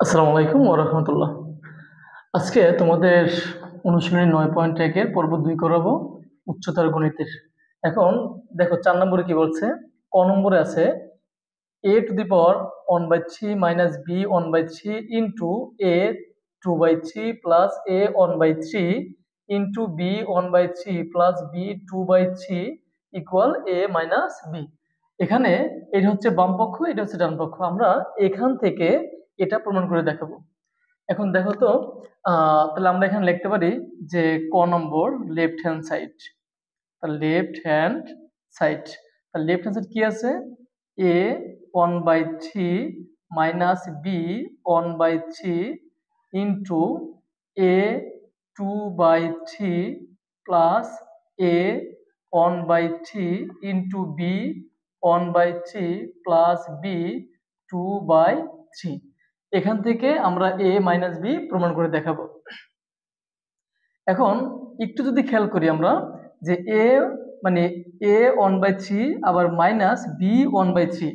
আসসালামু আলাইকুম ওয়া রাহমাতুল্লাহ। আজকে তোমাদের অনুশীলনী 9.1 এর পর্ব 2 করাবো উচ্চতার গণিতের। এখন দেখো 4 নম্বরে কি বলছে, ক নম্বরে আছে a to the power 1/3 minus b 1/3 into a 2/3 plus a 1/3 into b 1/3 plus b 2/3 equal a minus b। এখানে এটা হচ্ছে বাম পক্ষ, এটা হচ্ছে ডান পক্ষ। আমরা এখান থেকে এটা প্রমাণ করে দেখাবো। এখন দেখো তো, তাহলে আমরা এখানে লিখতে পারি যে ক নম্বর left hand side. Left hand side, left hand side কি আছে, a 1/3 minus b 1/3 into a 2/3 plus a 1/3 into b 1/3 plus b 2/3। এখান থেকে আমরা a মাইনাস বি প্রমাণ করে দেখাবো। এখন একটু যদি খেয়াল করি আমরা যে a মানে a 1/3 আবার মাইনাস বি 1/3,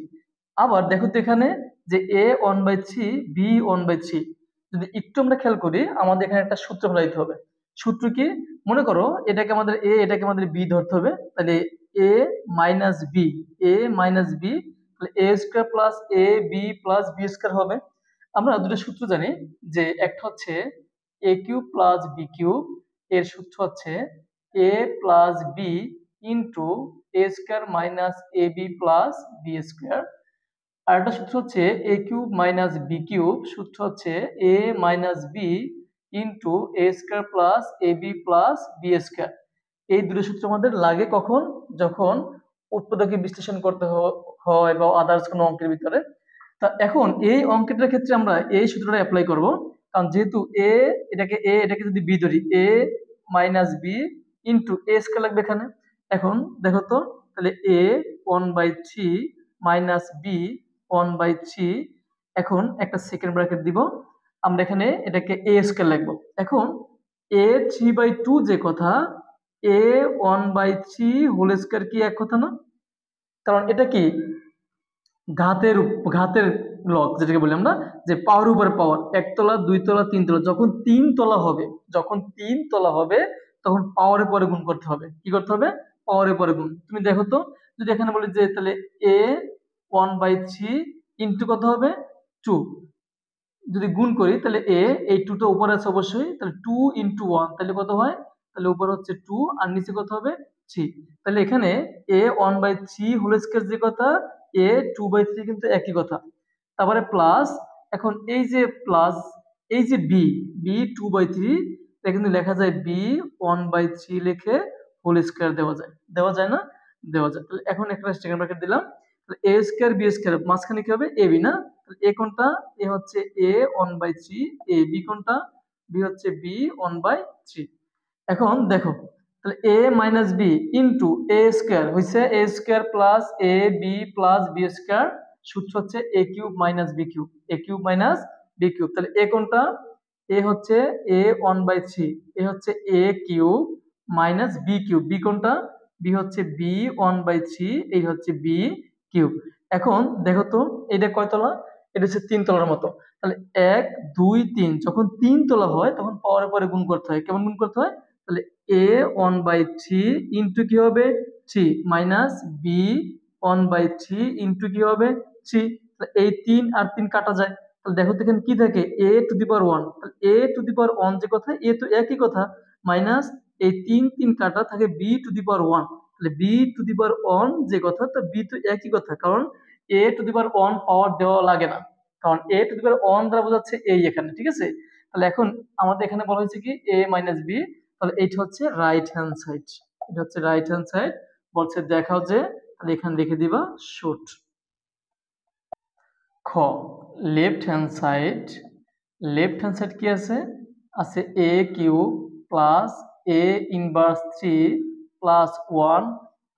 আবার দেখো তো এখানে যে a 1/3 b 1/3। যদি একটু আমরা খেয়াল করি আমাদের এখানে একটা সূত্র ফেলাইতে হবে। সূত্র কি, মনে করো এটাকে আমাদের a এটাকে আমাদের b ধরতে হবে, তাহলে a minus b, a minus b, তাহলে a square plus a b plus b square হবে। আমরা দুটো সূত্র জানি, যে একটা হচ্ছে a cube plus b cube, এর সূত্র হচ্ছে a plus B into a square minus a b plus b square. আর একটা সূত্র হচ্ছে a cube minus b cube, সূত্র হচ্ছে a minus b into a square plus a b plus b square. এই দুটো সূত্র আমাদের লাগে কখন, যখন উৎপাদকে বিশ্লেষণ করতে হয় বা আদার্স কোনো অঙ্কের ভিতরে। তা এখন এই অঙ্কটার ক্ষেত্রে আমরা এই সূত্রটা অ্যাপ্লাই করব, কারণ যেহেতু এটাকে যদি বি ধরি, এ minus b into a square লাগবে এখানে। এখন দেখো তো, তাহলে এ 1/3 মাইনাস বি 1/3, এখন একটা সেকেন্ড ব্র্যাকেট দিব, আমরা এখানে এটাকে এ স্কয়ার লিখবো। এখন এ 3/2 যে কথা, এ 1/3 হোল স্কয়ার কি এক কথা না? কারণ এটা কি ঘাতের লগ, যেটাকে বলি আমরা যে পাওয়ার উপর পাওয়ার, একতলা দুইতলা তিনতলা, যখন তিন তলা হবে তখন পাওয়ারের পরে গুণ করতে হবে। কি করতে হবে? পাওয়ারের পরে গুণ। তুমি দেখো তো, যদি এখানে বলি যে তাহলে a 1/3 ইন্টু কত হবে 2, যদি গুণ করি তাহলে এই 2টা উপরে আছে অবশ্যই, তাহলে 2 ইন্টু 1 তাহলে কত হয়, তাহলে উপরে হচ্ছে 2 আর নিচে কত হবে 3। তাহলে এখানে a 1/3 হোল স্কয়ার যে কথা, a 2/3 কিন্তু একই কথা। তারপরে প্লাস, এখন এই যে প্লাস, এই যে b, b 2/3, এটা কিন্তু লেখা যায় b 1/3 লিখে হোল স্কয়ার দেওয়া যায় না? দেওয়া যায়। তাহলে এখন একটা সেকেন্ড ব্র্যাকেট দিলাম, তাহলে a স্কয়ার b স্কয়ার মাঝখানে কি হবে, ab না? তাহলে a কোনটা, a হচ্ছে a 1/3, a b কোনটা, b হচ্ছে b 1/3। এখন দেখো, তাহলে a minus b into a square হয়েছে a square plus a b plus b square, সূত্র হচ্ছে a cube minus b cube, a cube minus b cube. তাহলে এ কোনটা, এ হচ্ছে এ 1/3, এ হচ্ছে a cube minus b cube, b কোনটা, B হচ্ছে b 1/3, এই হচ্ছে বি কিউব। এখন দেখো তো এটা কয়তলা, এটা হচ্ছে 3 তলার মতো। তাহলে 1 2 3, যখন 3 তলা হয় তখন পাওয়ারের পরে গুণ করতে হয়। কেমন গুণ করতে হয়, তাহলে a 1/3 ইন্টু কি হবে 3 মাইনাস বি 1/3 ইন্টু কি হবে 3। এই 3 আর 3 কাটা যায়, তাহলে দেখো তো এখানে কি থাকে, a টু দি পাওয়ার 1, তাহলে a টু দি পাওয়ার 1 যে কথা, a তো একই কথা, মাইনাস এই 3 3 কাটা থাকে b টু দি পাওয়ার 1, তাহলে b টু দি পাওয়ার 1 যে কথা, তো b তো একই কথা, কারণ a টু দি পাওয়ার 1 পাওয়ার দেওয়া লাগে না, কারণ a টু দি পাওয়ার 1 দ্বারা বোঝাচ্ছে এই এখানে, ঠিক আছে? তাহলে এখন আমাদের এখানে বলা হয়েছে কি a মাইনাস বি, তাহলে এইটা হচ্ছে রাইট হ্যান্ড সাইড, এটা হচ্ছে রাইট হ্যান্ড সাইড। বলছে দেখাও যে, তাহলে এখানে লিখে দিবা শুট। খ left hand side, left hand side কি আছে, আছে a cube plus a inverse 3 plus 1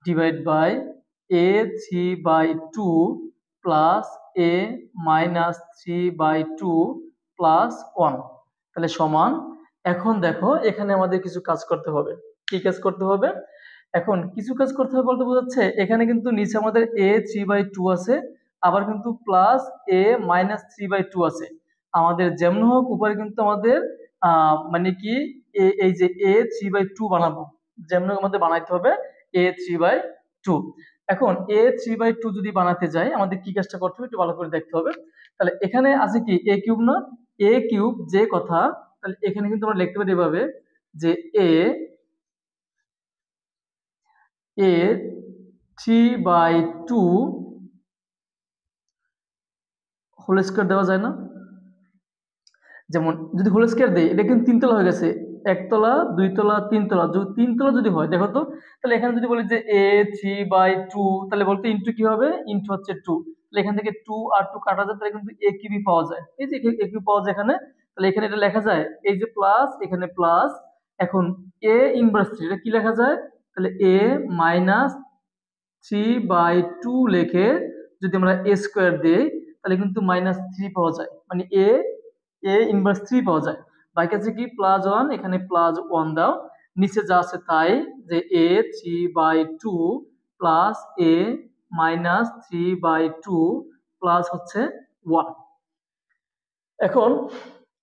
divide by a 3/2 plus a minus 3/2 plus 1, তাহলে সমান। এখন দেখো এখানে আমাদের কিছু কাজ করতে হবে। কি কাজ করতে হবে? এখন কিছু কাজ করতে হবে বলতে বোঝাচ্ছে এখানে কিন্তু নিচে আমাদের a 3/2 আছে, আবার কিন্তু প্লাস a মাইনাস 3/2 আছে। আমাদের যেমন হোক উপরে কিন্তু আমাদের মানে কি এই যে a3/2 বানাবো, যেমন হোক আমাদের বানাইতে হবে a3/2। এখন a3/2 যদি বানাতে যাই আমাদের কি কাজটা করতে হবে একটু ভালো করে দেখতে হবে। তাহলে এখানে আছে কি a কিউব না, a কিউব যে কথা, তাহলে এখানে কিন্তু আমরা লিখতে পারি এভাবে যে a3/2 হোল স্কয়ার দেওয়া যায় না? যেমন যদি হোল স্কয়ার দেই এটা কিন্তু তিনতলা হয়ে গেছে, একতলা দুইতলা তিনতলা, যদি তিনতলা যদি হয় দেখো তো, তাহলে এখানে যদি বলি যে a3/2 তাহলে বলতে ইন্টু কি হবে, ইন্টু হচ্ছে 2, তাহলে এখান থেকে 2 আর 2 কাটা যায়, তাহলে কিন্তু a কিউবই পাওয়া যায়। এই যে a কিউব পাওয়া যায় এখানে, তাহলে এখানে এটা লেখা যায় এই যে প্লাস এখানে প্লাস, এখন a ইনভার্স 3 এটা কি লেখা যায়, তাহলে a মাইনাস 3/2 লিখে যদি আমরা a স্কয়ার দিই তাহলে কিন্তু -3 পাওয়া যায়, মানে a ইনভার্স 3 পাওয়া যায়। বাকি আছে কি +1, এখানে +1 দাও, নিচে যা আছে তাই, যে a3/2 প্লাস a -3/2 প্লাস হচ্ছে 1। এখন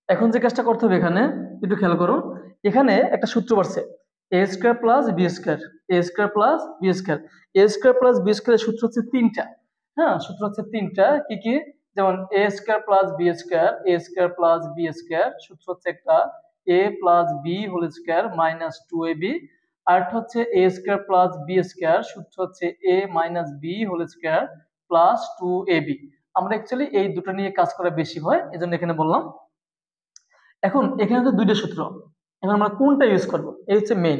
এখন যে কাজটা করতে হবে এখানে একটু খেয়াল করো, এখানে একটা সূত্র পড়ছে a square plus b square, a square plus b square, a square plus b স্কয়ারের সূত্র হচ্ছে তিনটা। হ্যাঁ, সূত্র হচ্ছে তিনটা, কি কি, যেমন a square plus b square, a square plus b square, সূত্র হচ্ছে একটা a plus b whole square minus 2ab, আরেকটা হচ্ছে a square plus b square, সূত্র হচ্ছে a minus b whole square plus 2ab। আমরা অ্যাকচুয়ালি এই দুটো নিয়ে কাজ করা বেশি হয়, এজন্য এখানে বললাম। এখন এখানে তো দুইটা সূত্র, এখন আমরা কোনটা ইউজ করব, এই হচ্ছে মেইন।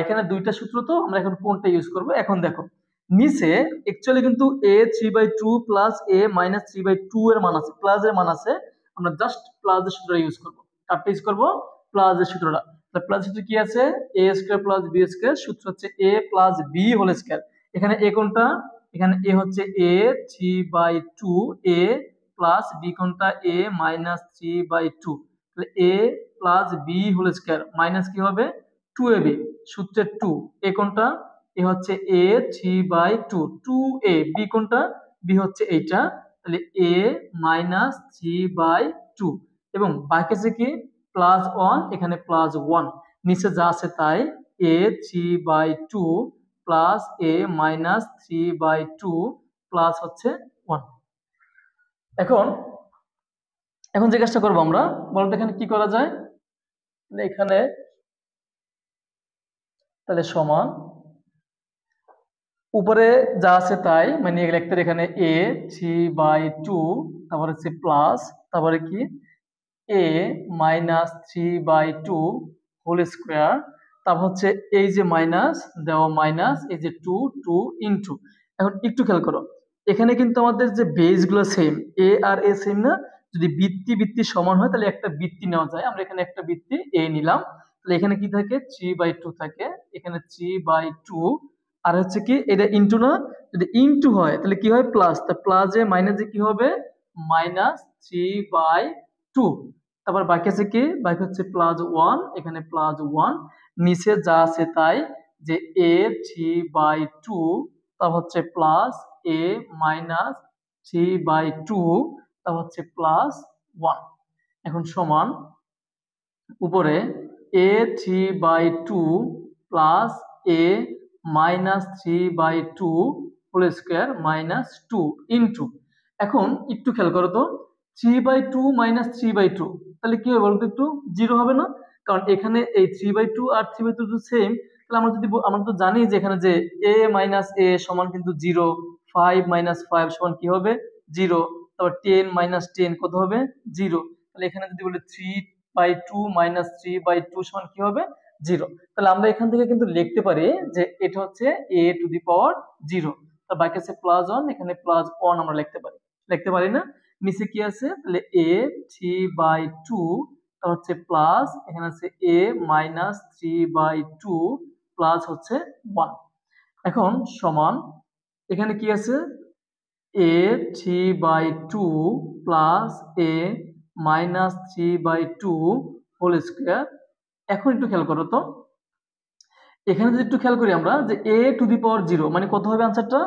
এখানে দুইটা সূত্র, তো আমরা এখন কোনটা ইউজ করব। এখন দেখো নিচে অ্যাকচুয়ালি কিন্তু a3/2 প্লাস a -3/2 এর মান আছে, প্লাস এর মান আছে, আমরা জাস্ট প্লাস এর সূত্রটা ইউজ করব। কারটা ইউজ করব, প্লাস এর সূত্রটা। তাহলে প্লাস সূত্র কি আছে, a square plus b square, সূত্র হচ্ছে a plus b whole square. এখানে a কোনটা, এখানে a হচ্ছে a3/2, a প্লাস b কোনটা a -3/2, তাহলে a plus b whole square minus কি হবে 2ab, সূত্রের 2, এ কোনটা, এ হচ্ছে a3/2, 2a, বি কোনটা, বি হচ্ছে এইটা, তাহলে a -3/2, এবং বাকি আছে কি +1, এখানে +1, নিচে যা আছে তাই, a3/2 প্লাস a -3/2 প্লাস হচ্ছে 1। এখন এখন যে কাজটা করবো আমরা, বলতো এখানে কি করা যায়, এখানে তাহলে সমান উপরে যা আছে তাই, মানে লিখতে এখানে a3/2, তারপরে হচ্ছে প্লাস, তারপরে কি a -3/2 হোল স্কয়ার, তারপর হচ্ছে এই যে মাইনাস দেওয়া মাইনাস, এই যে 2 ইনটু। এখন একটু খেয়াল করো, এখানে কিন্তু আমাদের যে বেস গুলো সেম, a আর a সেম না, যদি বৃত্তি বৃত্তি সমান হয় তাহলে একটা বৃত্তি নেওয়া যায়, আমরা এখানে একটা বৃত্তি a নিলাম, তাহলে এখানে কি থাকে 3/2 থাকে, এখানে 3/2, আর হচ্ছে কি এটা ইনটু না, যদি ইনটু হয় তাহলে কি হয় প্লাস, তা প্লাসে মাইনাসে কি হবে -3/2, তারপর বাকি আছে কি, বাকি হচ্ছে +1, এখানে +1, নিচে যা আছে তাই, যে a3/2 তা হচ্ছে প্লাস a -3/2 তা হচ্ছে +1। এখন সমান উপরে a3/2 plus a -3/2 whole square minus 2 into. এখন একটু খেয়াল করো তো, 3/2 -3/2 তাহলে কি হবে বলতো, একটু 0 হবে না, কারণ এখানে এই 3/2 আর 3/2 তো সেম, তাহলে আমরা যদি আমরা তো জানি যে এখানে যে a - a সমান কিন্তু 0, 5 - 5 সমান কি হবে 0, তারপর 10 - 10 কত হবে 0, তাহলে এখানে যদি বলি 3/2 -3/2 সমান কি হবে 0, তাহলে আমরা এখান থেকে কিন্তু লিখতে পারি যে এটা হচ্ছে a⁴, তার বাকি আছে +1, এখানে +1 আমরা লিখতে পারি না, নিচে কি আছে, তাহলে a3/2 তা হচ্ছে প্লাস, এখানে আছে a -3/2 প্লাস হচ্ছে 1। এখন সমান এখানে কি আছে a3/2 plus a -3/2 whole square. এখন একটু খেয়াল করো তো, এখানে যদি একটু খেয়াল করি আমরা যে a⁴ মানে কত হবে আনসারটা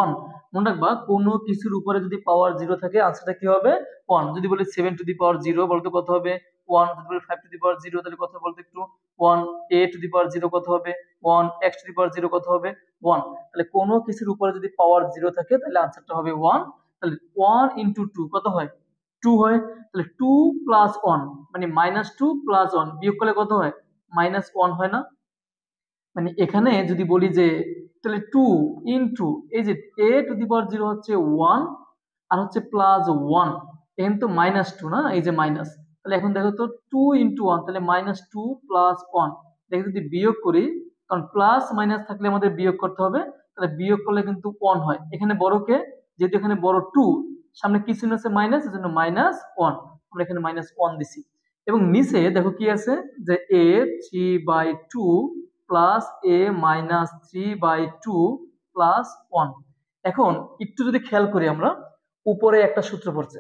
1, মনে রাখবা কোনো কিছুর উপরে যদি পাওয়ার 0 থাকে আনসারটা কি হবে 1। যদি বলি 7 টু দি পাওয়ার 0 বলতে কত হবে 1। যদি বলি 5 টু দি পাওয়ার 0 তাহলে কত বলতে একটু 1। a টু দি পাওয়ার 0 কত হবে 1। x টু দি পাওয়ার 0 কত হবে 1। তাহলে কোনো কিছুর উপরে যদি পাওয়ার 0 থাকে তাহলে আনসারটা হবে 1। তাহলে 1 ইনটু 2 কত হয় 2 হয়। তাহলে 2 প্লাস 1 মানে -2 প্লাস 1 বিয়োগ করলে কত হয় -1 হয় না। মানে এখানে যদি বলি যে তাহলে 2 ইনটু এই যে a টু দি পাওয়ার 0 হচ্ছে 1 আর হচ্ছে প্লাস 1, এখানে তো -2 না, এই যে মাইনাস। তাহলে এখন দেখো তো 2 ইনটু 1 তাহলে -2 প্লাস 1, দেখো যদি বিয়োগ করি, কারণ প্লাস মাইনাস থাকলে আমাদের বিয়োগ করতে হবে, তাহলে বিয়োগ করলে কিন্তু 1 হয়। এখানে বড় কে, যেহেতু এখানে বড় 2, সামনে কি চিহ্ন আছে মাইনাস, এজন্য -1, আমরা এখানে -1 দিছি। এবং নিচে দেখো কি আছে যে a 3/2 প্লাস a -3/2 প্লাস 1। এখন একটু যদি খেয়াল করি আমরা, উপরে একটা সূত্র পড়ছে,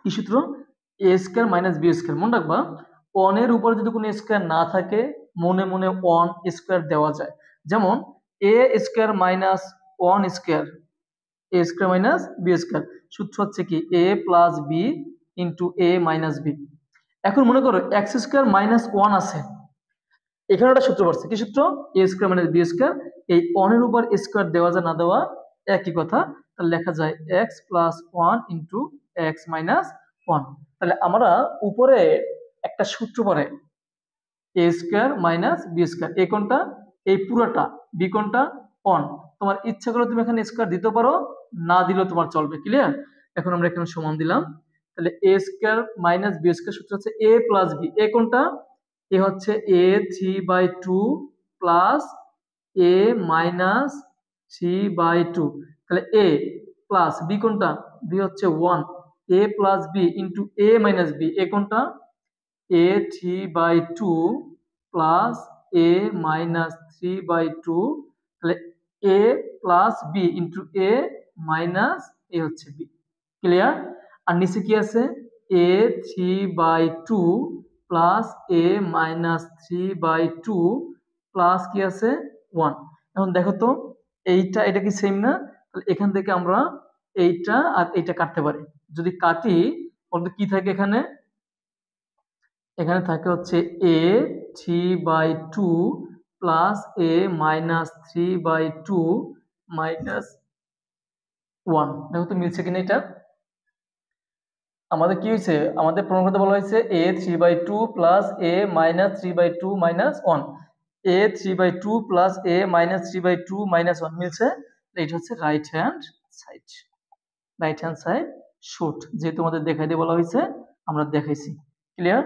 কি সূত্র, a square minus b square. মনে রাখবা 1 এর উপরে যদি কোনো স্কয়ার না থাকে মনে মনে 1 স্কয়ার দেওয়া যায়। যেমন a square minus 1 square, a square minus b square, সূত্র হচ্ছে কি a plus B into a minus b. এখন মনে করো x স্কয়ার মাইনাস 1 আছে, এখানে একটা সূত্র পড়ছে, কি সূত্র, a square minus b square. এই 1 এর উপর স্কয়ার দেওয়া যায় না দেওয়া একই কথা, তাহলে লেখা যায় x plus 1 into x minus 1। তাহলে আমরা উপরে একটা সূত্র পড়ে a square minus b square, a কোনটা, এই পুরোটা, বি কোনটা 1। তোমার ইচ্ছা করলে তুমি এখানে স্কয়ার দিতে পারো, না দিলেও তোমার চলবে, ক্লিয়ার। এখন আমরা এখানে সমান দিলাম, তাহলে a square minus b square সূত্র হচ্ছে a প্লাস বি, এ কোনটা, এ হচ্ছে a 3/2 প্লাস a মাইনাস 3/2, তাহলে a প্লাস বি কোনটা, বি হচ্ছে 1, a plus B into a minus B, এ কোনটা, a 3/2 প্লাস a মাইনাস 3/2, তাহলে a plus B into a minus এ হচ্ছে বি, ক্লিয়ার। আর নিচে কি আছে a 3/2 plus a minus 3/2 plus কি আছে 1। এখন দেখো তো এইটা এটা কি সেম না, তাহলে এখান থেকে আমরা এইটা আর এইটা কাটতে পারি। যদি কাটি বলতে কি থাকে, এখানে এখানে থাকে হচ্ছে a 3/2 plus a minus 3/2 minus 1। দেখো তো মিলছে কিনা এটা। আমাদের কি হয়েছে, আমাদের প্রমাণিত বলা হয়েছে a 3/2 plus a minus 3/2 minus 1, a 3/2 plus a minus 3/2 minus 1 মিলছে। এটা হচ্ছে right hand side, right hand side shoot, যেহেতু আমাদের দেখাই দিয়ে বলা হয়েছে আমরা দেখাইছি, ক্লিয়ার।